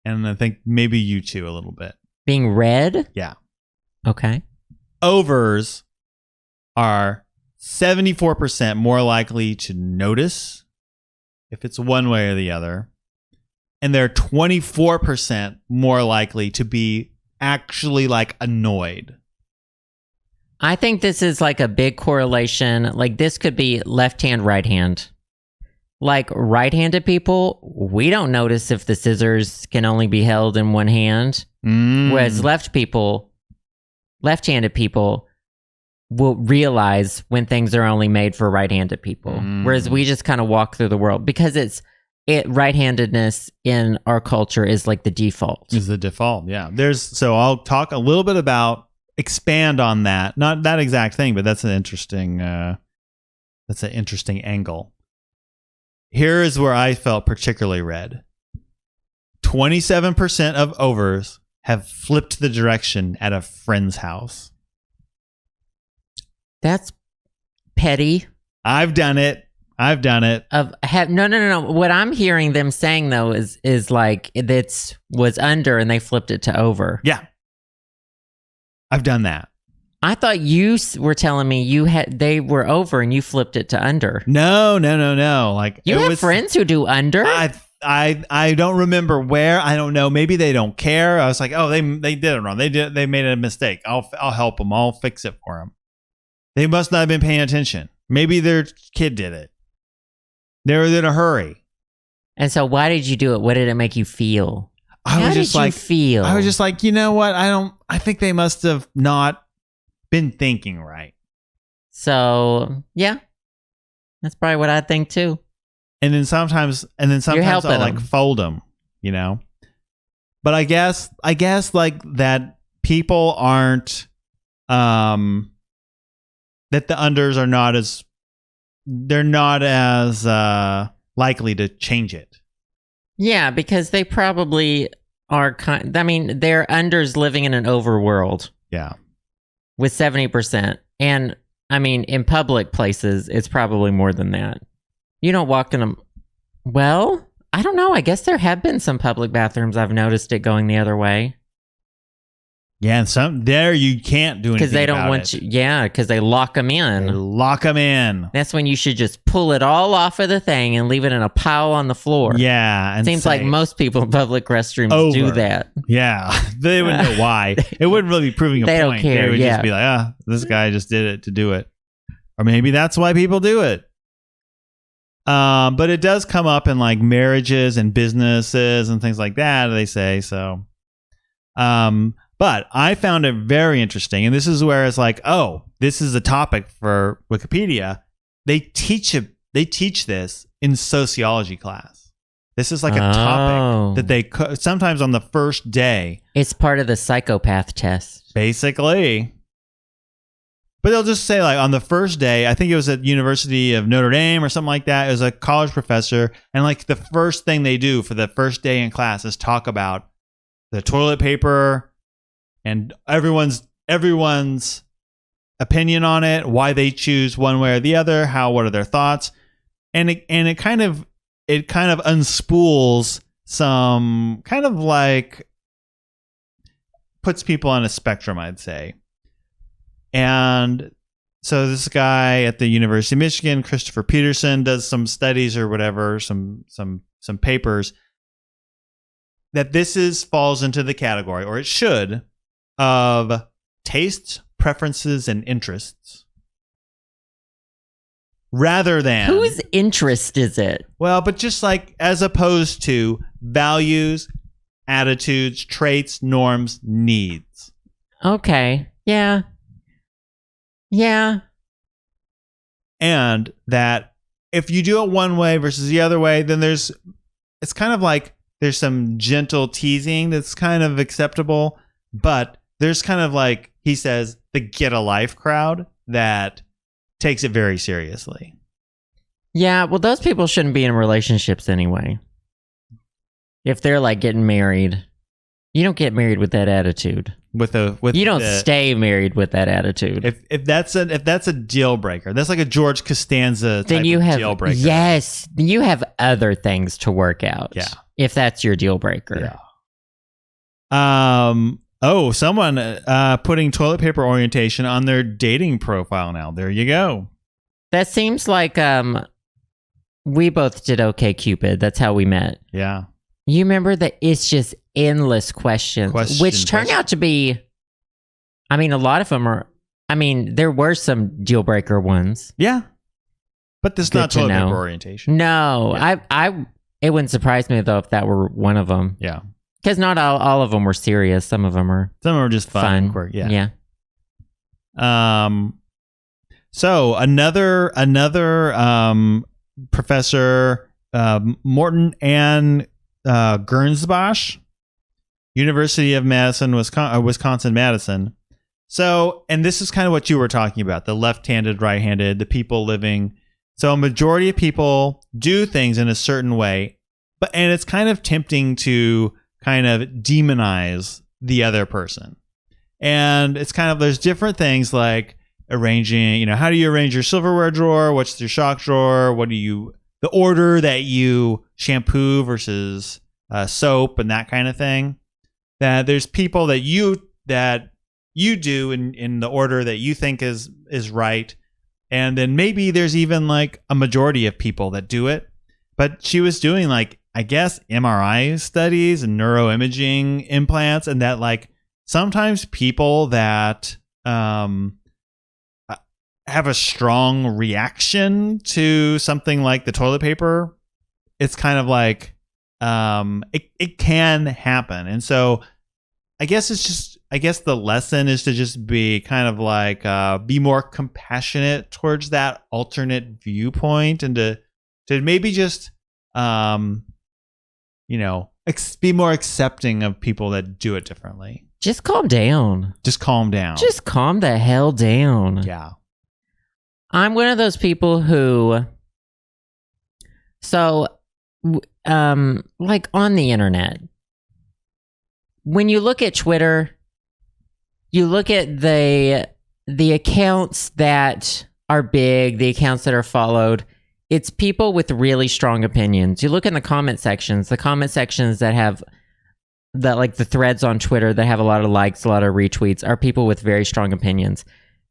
And I think maybe you too a little bit. Being read? Yeah. Okay. Overs are 74% more likely to notice if it's one way or the other. And they're 24% more likely to be actually like annoyed. I think this is like a big correlation. Like this could be left hand, right hand. Like right-handed people, we don't notice if the scissors can only be held in one hand. Whereas left-handed people will realize when things are only made for right-handed people. Whereas we just kind of walk through the world because right-handedness in our culture is like the default. Is the default, yeah. So I'll talk a little bit about, expand on that. Not that exact thing, but that's an interesting angle. Here is where I felt particularly read. 27% of overs have flipped the direction at a friend's house. That's petty. I've done it. No. What I'm hearing them saying though is like it was under and they flipped it to over. Yeah, I've done that. I thought you were telling me they were over and you flipped it to under. No. Like you have friends who do under. I don't remember where. I don't know. Maybe they don't care. I was like, oh, they did it wrong. They made a mistake. I'll help them. I'll fix it for them. They must not have been paying attention. Maybe their kid did it. They were in a hurry. And so, why did you do it? What did it make you feel? I was just like, you know what? I think they must have not been thinking right. So yeah, that's probably what I think too. And then sometimes I'll like fold them, But I guess like that people aren't that the unders are not as likely to change it. Yeah, because they probably are they're unders living in an overworld. Yeah. With 70%. And in public places, it's probably more than that. You don't walk in them. Well, I don't know. I guess there have been some public bathrooms I've noticed it going the other way. Yeah, and some there you can't do anything because they don't about want it. you. Yeah, because they lock them They in. lock them in. That's when you should just pull it all off of the thing and leave it in a pile on the floor. Yeah, and Seems like say, most people in public restrooms do Over. that. Yeah, they wouldn't know why. It wouldn't really be proving a They point. don't care, They would yeah. just be like, this guy just did it to do it, or maybe that's why people do it. But it does come up in like marriages and businesses and things like that. They say so. But I found it very interesting, and this is where it's like, oh, this is a topic for Wikipedia. They teach this in sociology class. This is like a topic that they sometimes on the first day. It's part of the psychopath test. Basically. But they'll just say, like, on the first day, I think it was at University of Notre Dame or something like that. It was a college professor. And, like, the first thing they do for the first day in class is talk about the toilet paper and everyone's opinion on it, why they choose one way or the other, what are their thoughts. And it kind of unspools some kind of like puts people on a spectrum, I'd say. And so this guy at the University of Michigan, Christopher Peterson, does some studies or whatever, some papers that falls into the category, or it should, of tastes, preferences, and interests. Rather than whose interest is it? Well, but just like as opposed to values, attitudes, traits, norms, needs. Okay. Yeah. Yeah. And that if you do it one way versus the other way, then it's kind of like there's some gentle teasing that's kind of acceptable, but there's kind of like, he says, the get a life crowd that takes it very seriously. Yeah, well, those people shouldn't be in relationships anyway. If they're like getting married, you don't get married with that attitude. You don't stay married with that attitude. If that's a deal breaker, that's like a George Costanza type of deal breaker. Yes, you have other things to work out. Yeah, if that's your deal breaker. Yeah. Oh, someone putting toilet paper orientation on their dating profile now. There you go. That seems like we both did OkCupid. That's how we met. Yeah. You remember that it's just endless questions, which turned out to be, I mean, a lot of them are, I mean, there were some deal breaker ones. Yeah. But this is not toilet paper orientation. No, yeah. It wouldn't surprise me though if that were one of them. Yeah. Because not all of them were serious. Some of them are just fun. Yeah. Yeah. So another professor, Morton and Gernsbash, University of Madison, Wisconsin-Madison. So, and this is kind of what you were talking about, the left-handed, right-handed, the people living. So a majority of people do things in a certain way, and it's kind of tempting to kind of demonize the other person. And it's kind of, there's different things like arranging, how do you arrange your silverware drawer? What's your shock drawer? The order that you shampoo versus soap and that kind of thing. That there's people that you do in the order that you think is right. And then maybe there's even like a majority of people that do it. But she was doing like, I guess, MRI studies and neuroimaging implants, and that like sometimes people that have a strong reaction to something like the toilet paper, it's kind of like it can happen. And so I guess the lesson is to just be kind of like be more compassionate towards that alternate viewpoint, and to maybe just be more accepting of people that do it differently. Just calm down. Just calm down. Just calm the hell down. Yeah. I'm one of those people who, like on the internet, when you look at Twitter, you look at the accounts that are big, the accounts that are followed. It's people with really strong opinions. You look in the comment sections that have that like the threads on Twitter that have a lot of likes, a lot of retweets are people with very strong opinions.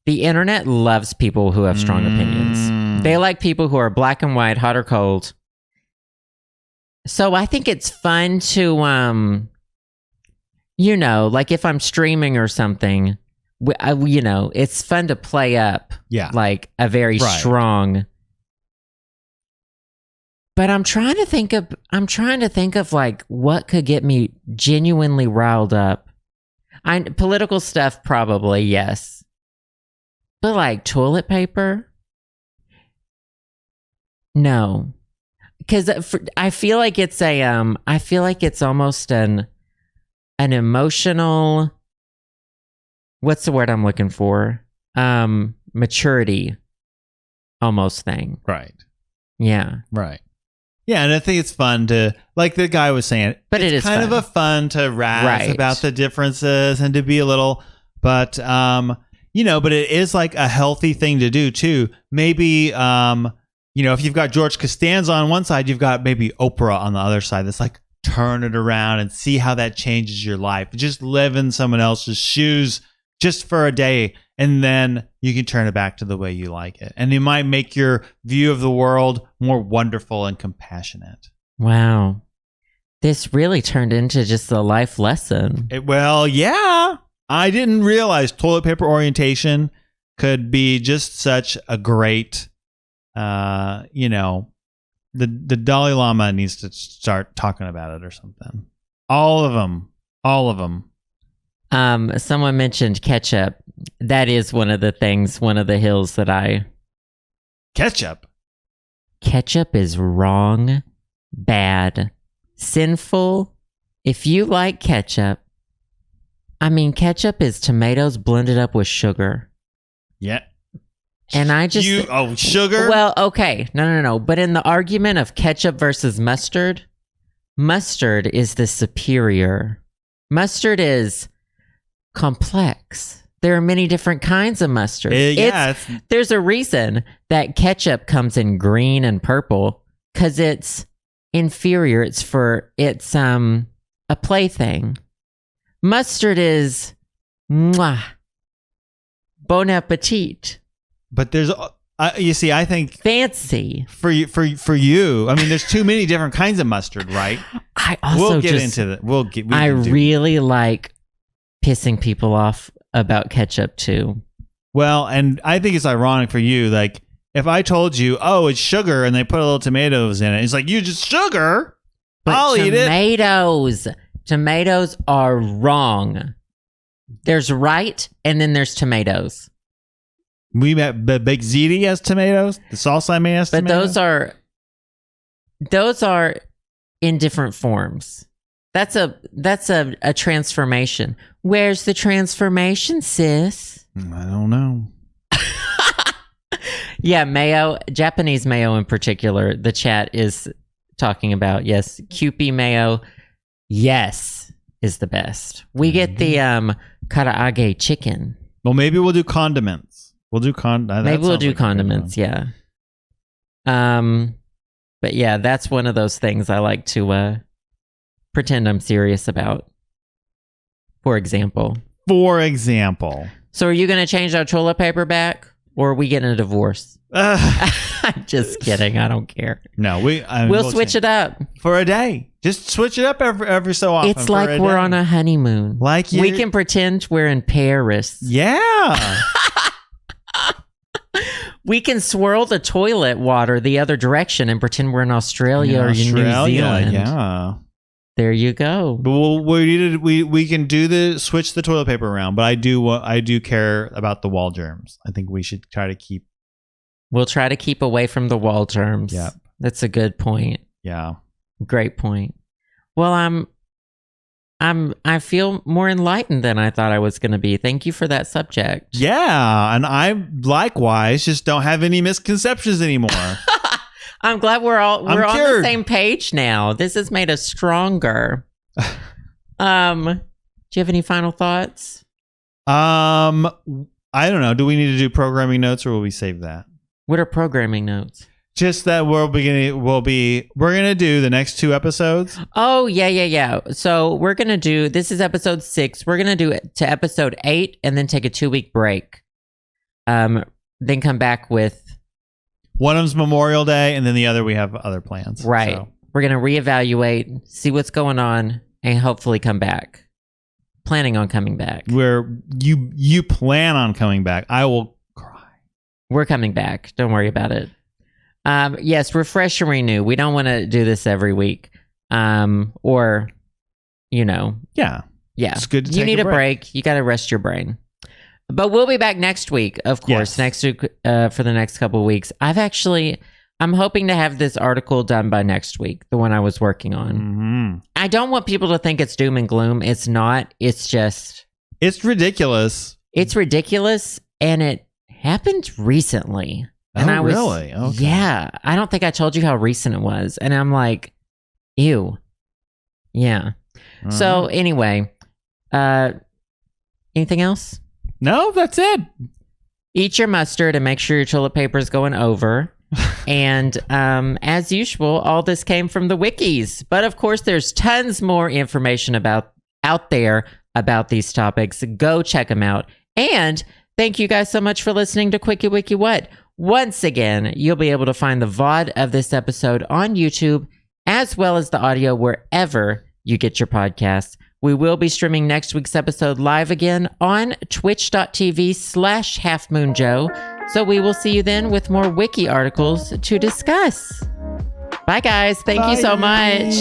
The internet loves people who have strong opinions. They like people who are black and white, hot or cold. So I think it's fun to, like if I'm streaming or something, it's fun to play up like a very strong. But I'm trying to think of like what could get me genuinely riled up. Political stuff, probably, yes. But like toilet paper? No. Because I feel like it's almost an emotional, what's the word I'm looking for? Maturity almost thing. Right. Yeah. Right. Yeah, and I think it's fun to, like the guy was saying, but it's kind of a fun to razz about the differences and to be a little, but but it is like a healthy thing to do too. Maybe if you've got George Costanza on one side, you've got maybe Oprah on the other side. That's like turn it around and see how that changes your life. Just live in someone else's shoes just for a day, and then you can turn it back to the way you like it. And it might make your view of the world more wonderful and compassionate. Wow. This really turned into just a life lesson. Yeah. I didn't realize toilet paper orientation could be just such a great, the Dalai Lama needs to start talking about it or something. All of them. Someone mentioned ketchup. That is one of the hills that Ketchup is wrong, bad, sinful. If you like ketchup, ketchup is tomatoes blended up with sugar. Yeah. And sugar? Well, okay. No. But in the argument of ketchup versus mustard is the superior. Mustard is complex. There are many different kinds of mustard. There's a reason that ketchup comes in green and purple, because it's inferior. It's a plaything. Mustard is bon appetit. But there's I think fancy for you. There's too many different kinds of mustard, right? We'll get into that. I really like pissing people off about ketchup too. Well, and I think it's ironic for you. Like, if I told you, oh, it's sugar, and they put a little tomatoes in it, it's like, you just sugar. But I'll eat it. Tomatoes are wrong. There's right, and then there's tomatoes. We met the Big Ziti has tomatoes. The salsa I made has tomatoes. But those are in different forms. That's a transformation. Where's the transformation, sis? I don't know. Yeah, mayo, Japanese mayo in particular, the chat is talking about. Yes, Kewpie mayo, yes, is the best. We get the karaage chicken. Well, maybe we'll do condiments. Maybe we'll do condiments, yeah. But yeah, that's one of those things I like to pretend I'm serious about. For example. So are you going to change our toilet paper back, or are we getting a divorce? I'm just kidding. I don't care. No, we'll switch it up for a day. Just switch it up every so often. It's like we're on a honeymoon. We can pretend we're in Paris. Yeah. We can swirl the toilet water the other direction and pretend we're in Australia or New Zealand. Yeah. There you go. But we can switch the toilet paper around, but I do care about the wall germs. I think we should try to keep. We'll try to keep away from the wall germs. Yeah, that's a good point. Yeah, great point. Well, I feel more enlightened than I thought I was going to be. Thank you for that subject. Yeah, and I likewise just don't have any misconceptions anymore. I'm glad we're on the same page now. This has made us stronger. Do you have any final thoughts? I don't know. Do we need to do programming notes, or will we save that? What are programming notes? Just that we're gonna do the next 2 episodes. Oh, yeah. So we're going to do, this is episode 6. We're going to do it to episode 8 and then take a 2-week break. Then come back with. One of them's Memorial Day, and then the other we have other plans. Right. So. We're going to reevaluate, see what's going on, and hopefully come back. Planning on coming back. You plan on coming back. I will cry. We're coming back. Don't worry about it. Yes, refresh and renew. We don't want to do this every week. Or, Yeah. Yeah. It's good to take you need a a break. You got to rest your brain. But we'll be back next week, of course, next week for the next couple of weeks. I'm hoping to have this article done by next week, the one I was working on. Mm-hmm. I don't want people to think it's doom and gloom. It's not. It's just. It's ridiculous. It's ridiculous, and it happened recently. And I was, really? Okay. Yeah. I don't think I told you how recent it was. And I'm like, ew. Yeah. So anyway, anything else? No, that's it. Eat your mustard and make sure your toilet paper is going over. And as usual, all this came from the wikis. But of course, there's tons more information out there about these topics. Go check them out. And thank you guys so much for listening to Quickie Wiki What. Once again, you'll be able to find the VOD of this episode on YouTube, as well as the audio wherever you get your podcasts. We will be streaming next week's episode live again on twitch.tv/halfmoonjoe. So we will see you then with more wiki articles to discuss. Bye, guys. Thank you so much.